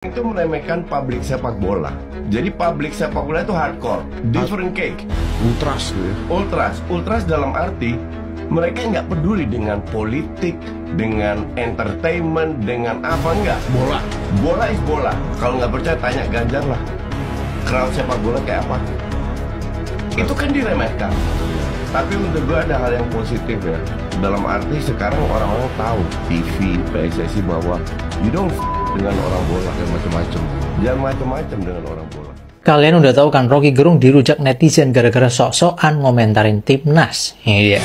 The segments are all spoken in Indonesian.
Itu meremehkan publik sepak bola. Jadi publik sepak bola itu hardcore, different cake. Ultras gitu ya. Ultras dalam arti mereka nggak peduli dengan politik, dengan entertainment, dengan apa enggak. Bola is bola. Kalau nggak percaya tanya Ganjar lah. Crowd sepak bola kayak apa? Itu kan diremehkan. Tapi untuk gue ada hal yang positif ya. Dalam arti sekarang orang-orang tahu TV, PSSI bahwa you don't dengan orang bola dan macam-macam. Jangan macam-macam dengan orang bola. Kalian udah tahu kan Rocky Gerung dirujak netizen gara-gara sok-sokan ngomentarin timnas. Ini dia.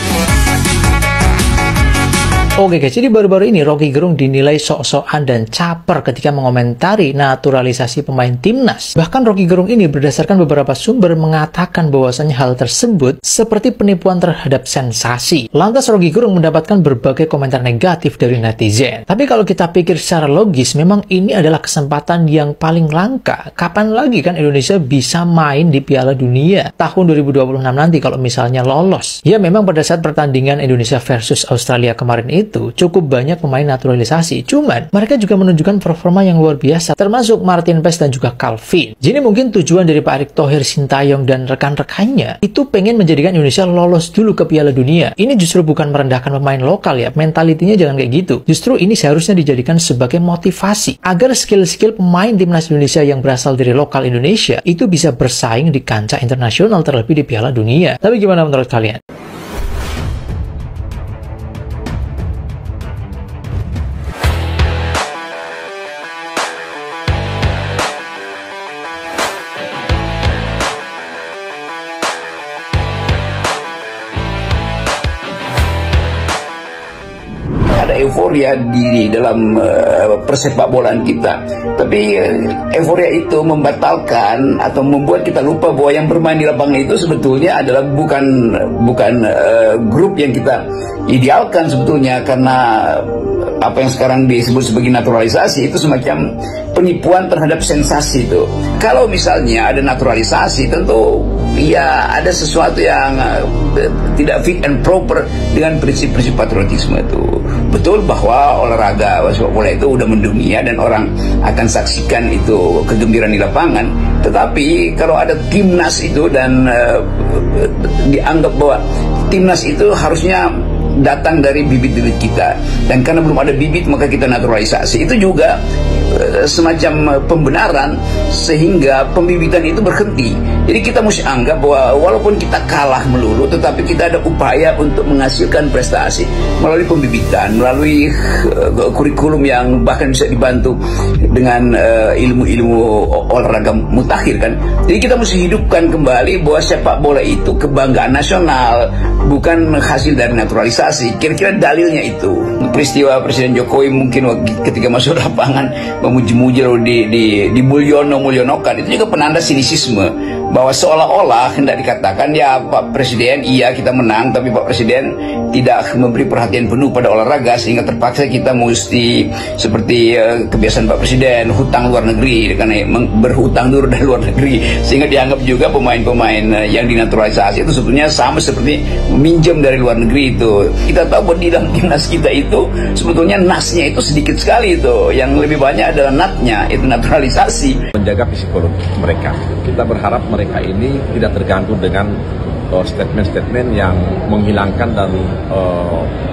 Oke guys, jadi baru-baru ini Rocky Gerung dinilai sok-sokan dan caper ketika mengomentari naturalisasi pemain timnas. Bahkan Rocky Gerung ini berdasarkan beberapa sumber mengatakan bahwasannya hal tersebut seperti penipuan terhadap sensasi. Lantas Rocky Gerung mendapatkan berbagai komentar negatif dari netizen. Tapi kalau kita pikir secara logis, memang ini adalah kesempatan yang paling langka. Kapan lagi kan Indonesia bisa main di Piala Dunia tahun 2026 nanti kalau misalnya lolos? Ya memang pada saat pertandingan Indonesia versus Australia kemarin itu cukup banyak pemain naturalisasi. Cuman mereka juga menunjukkan performa yang luar biasa, termasuk Martin Paes dan juga Calvin. Jadi mungkin tujuan dari Pak Erick Thohir, Sintayong dan rekan-rekannya itu pengen menjadikan Indonesia lolos dulu ke Piala Dunia. Ini justru bukan merendahkan pemain lokal ya, mentalitinya jangan kayak gitu. Justru ini seharusnya dijadikan sebagai motivasi agar skill-skill pemain timnas Indonesia yang berasal dari lokal Indonesia itu bisa bersaing di kancah internasional, terlebih di Piala Dunia. Tapi gimana menurut kalian? Ada euforia di dalam persepak bolaan kita, tapi euforia itu membatalkan atau membuat kita lupa bahwa yang bermain di lapangan itu sebetulnya adalah bukan grup yang kita idealkan sebetulnya, karena apa yang sekarang disebut sebagai naturalisasi itu semacam penipuan terhadap sensasi itu. Kalau misalnya ada naturalisasi, tentu ya ada sesuatu yang tidak fit and proper dengan prinsip-prinsip patriotisme itu. Betul bahwa olahraga sepak bola itu udah mendunia dan orang akan saksikan itu kegembiraan di lapangan. Tetapi kalau ada timnas itu dan dianggap bahwa timnas itu harusnya datang dari bibit-bibit kita, dan karena belum ada bibit maka kita naturalisasi, itu juga semacam pembenaran sehingga pembibitan itu berhenti. Jadi kita mesti anggap bahwa walaupun kita kalah melulu, tetapi kita ada upaya untuk menghasilkan prestasi melalui pembibitan, melalui kurikulum yang bahkan bisa dibantu dengan ilmu-ilmu olahraga mutakhir kan. Jadi kita mesti hidupkan kembali bahwa sepak bola itu kebanggaan nasional, bukan hasil dari naturalisasi. Kira-kira dalilnya itu peristiwa Presiden Jokowi mungkin ketika masuk lapangan memuji-muji lalu di mulyonokan, itu juga penanda sinisisme, bahwa seolah-olah hendak dikatakan ya Pak Presiden iya kita menang, tapi Pak Presiden tidak memberi perhatian penuh pada olahraga, sehingga terpaksa kita mesti seperti kebiasaan Pak Presiden hutang luar negeri, karena berhutang dulu dari luar negeri, sehingga dianggap juga pemain-pemain yang dinaturalisasi itu sebetulnya sama seperti meminjam dari luar negeri. Itu kita tahu bahwa di dalam timnas kita itu sebetulnya nasnya itu sedikit sekali, itu yang lebih banyak adalah natnya, itu naturalisasi. Menjaga psikologi mereka, kita berharap mereka ini tidak terganggu dengan statement-statement yang menghilangkan dan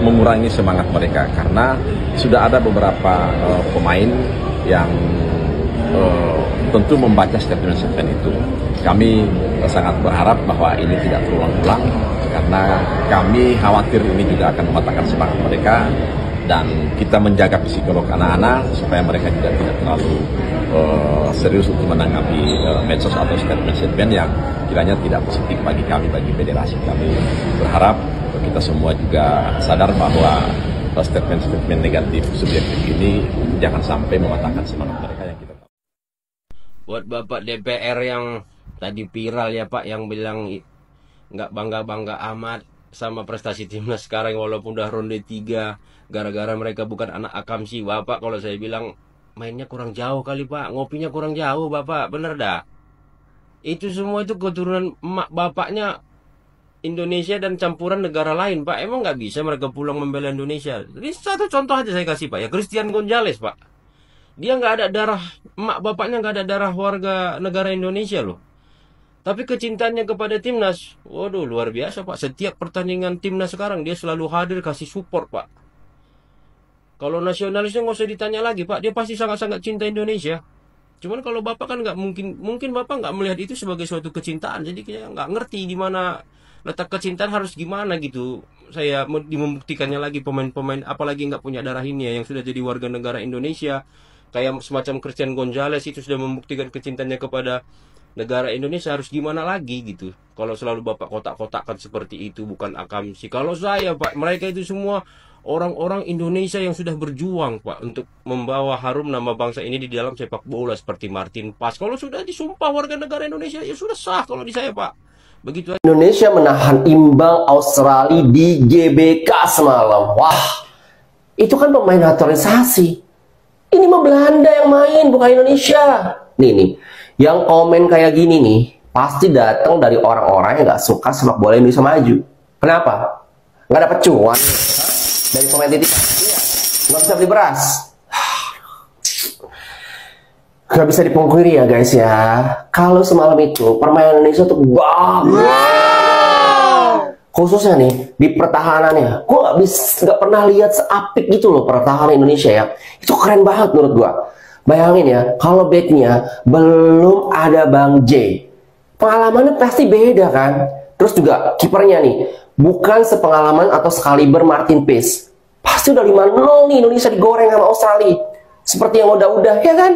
mengurangi semangat mereka, karena sudah ada beberapa pemain yang tentu membaca statement-statement itu. Kami sangat berharap bahwa ini tidak terulang-ulang, karena kami khawatir ini juga akan mematahkan semangat mereka, dan kita menjaga psikolog anak-anak supaya mereka juga tidak terlalu serius untuk menanggapi medsos atau statement-statement yang kiranya tidak positif bagi kami, bagi federasi. Kami berharap kita semua juga sadar bahwa statement-statement negatif subjektif ini jangan sampai mematahkan semangat mereka yang kita tahu. Buat Bapak DPR yang tadi viral ya Pak, yang bilang nggak bangga-bangga amat sama prestasi timnas sekarang walaupun udah ronde 3 gara-gara mereka bukan anak akamsi. Bapak kalau saya bilang mainnya kurang jauh kali Pak, ngopinya kurang jauh Bapak, bener dah. Itu semua itu keturunan emak bapaknya Indonesia dan campuran negara lain Pak. Emang nggak bisa mereka pulang membela Indonesia? Ini satu contoh aja saya kasih Pak ya, Christian Gonzalez Pak. Dia nggak ada darah, emak bapaknya nggak ada darah warga negara Indonesia loh. Tapi kecintaannya kepada timnas, waduh luar biasa Pak. Setiap pertandingan timnas sekarang dia selalu hadir kasih support Pak. Kalau nasionalisnya nggak usah ditanya lagi Pak, dia pasti sangat-sangat cinta Indonesia. Cuman kalau Bapak kan nggak mungkin Bapak nggak melihat itu sebagai suatu kecintaan. Jadi kayak nggak ngerti di mana letak kecintaan harus gimana gitu. Saya membuktikannya lagi pemain-pemain, apalagi nggak punya darah ini ya, yang sudah jadi warga negara Indonesia. Kayak semacam Christian Gonzalez itu sudah membuktikan kecintaannya kepada negara Indonesia, harus gimana lagi gitu. Kalau selalu Bapak kotak-kotakan seperti itu, bukan akamsi. Kalau saya Pak, mereka itu semua orang-orang Indonesia yang sudah berjuang Pak untuk membawa harum nama bangsa ini di dalam sepak bola, seperti Martin Paes. Kalau sudah disumpah warga negara Indonesia ya sudah sah kalau di saya Pak. Begitu aja. Indonesia menahan imbang Australia di GBK semalam. Wah, itu kan pemain naturalisasi. Ini mah Belanda yang main, bukan Indonesia. Nih, yang komen kayak gini nih, pasti datang dari orang-orang yang nggak suka sepak bola Indonesia maju. Kenapa? Nggak dapat cuan dari pemain titik? Iya, nggak bisa beli beras. Nggak bisa dipungkiri ya guys ya. Kalau semalam itu permainan Indonesia tuh bagus. Khususnya nih di pertahanannya, gue nggak pernah lihat seapik gitu loh pertahanan Indonesia ya. Itu keren banget menurut gue. Bayangin ya, kalau backnya belum ada Bang J, pengalamannya pasti beda kan. Terus juga kipernya nih, bukan sepengalaman atau sekaliber Martin Paes. Pasti udah 5-0 nih Indonesia digoreng sama Australia. Seperti yang udah-udah ya kan.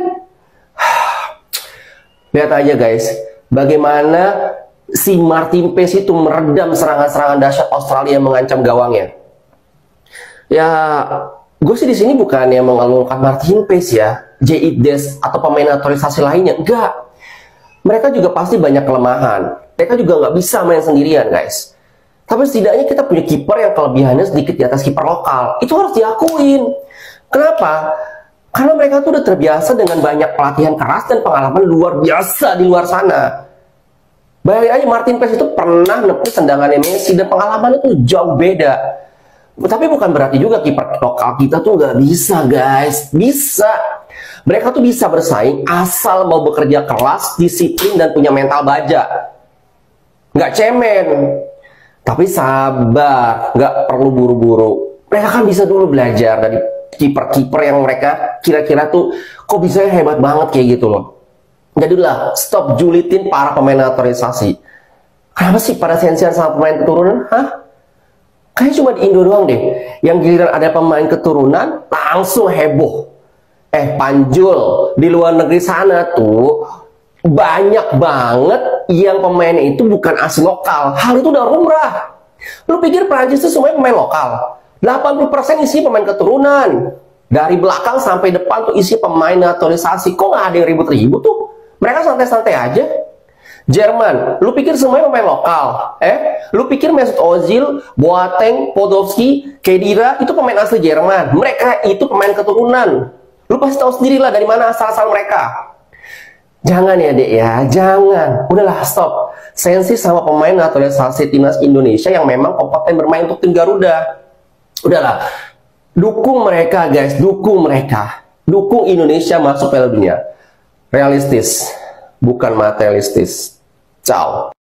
Lihat aja guys, bagaimana si Martin Paes itu meredam serangan-serangan dahsyat Australia yang mengancam gawangnya. Ya, gue sih di sini bukan yang mengeluhkan Martin Paes ya, J.I. Des atau pemain naturalisasi lainnya. Enggak. Mereka juga pasti banyak kelemahan. Mereka juga nggak bisa main sendirian guys. Tapi setidaknya kita punya kiper yang kelebihannya sedikit di atas kiper lokal. Itu harus diakuin. Kenapa? Karena mereka tuh udah terbiasa dengan banyak pelatihan keras dan pengalaman luar biasa di luar sana. Bayangin aja Martin Paes itu pernah nepis tendangannya Messi dan pengalamannya tuh jauh beda. Tapi bukan berarti juga kiper lokal kita tuh nggak bisa guys. Bisa. Mereka tuh bisa bersaing asal mau bekerja keras, disiplin, dan punya mental baja. Nggak cemen. Tapi sabar, nggak perlu buru-buru. Mereka kan bisa dulu belajar dari kiper-kiper yang mereka kira-kira tuh kok bisa hebat banget kayak gitu loh. Jadilah stop julitin para pemain naturalisasi. Kenapa sih pada sensian sama pemain keturunan? Hah? Kayaknya cuma di Indo doang deh. Yang giliran ada pemain keturunan langsung heboh. Panjul, di luar negeri sana tuh banyak banget yang pemainnya itu bukan asli lokal. Hal itu udah lumrah. Lu pikir Prancis itu semuanya pemain lokal? 80% isi pemain keturunan. Dari belakang sampai depan tuh isi pemain naturalisasi. Kok nggak ada yang ribut-ribut tuh? Mereka santai-santai aja. Jerman, lu pikir semuanya pemain lokal? Lu pikir Mesut Ozil, Boateng, Podolski, Khedira itu pemain asli Jerman? Mereka itu pemain keturunan. Lu pasti tahu sendiri lah dari mana asal-asal mereka. Jangan ya dek ya, jangan. Udahlah stop. Sensi sama pemain naturalisasi timnas Indonesia yang memang kompeten bermain untuk tim Garuda. Udahlah. Dukung mereka guys, dukung mereka. Dukung Indonesia masuk Piala Dunia. Realistis, bukan materialistis. Ciao.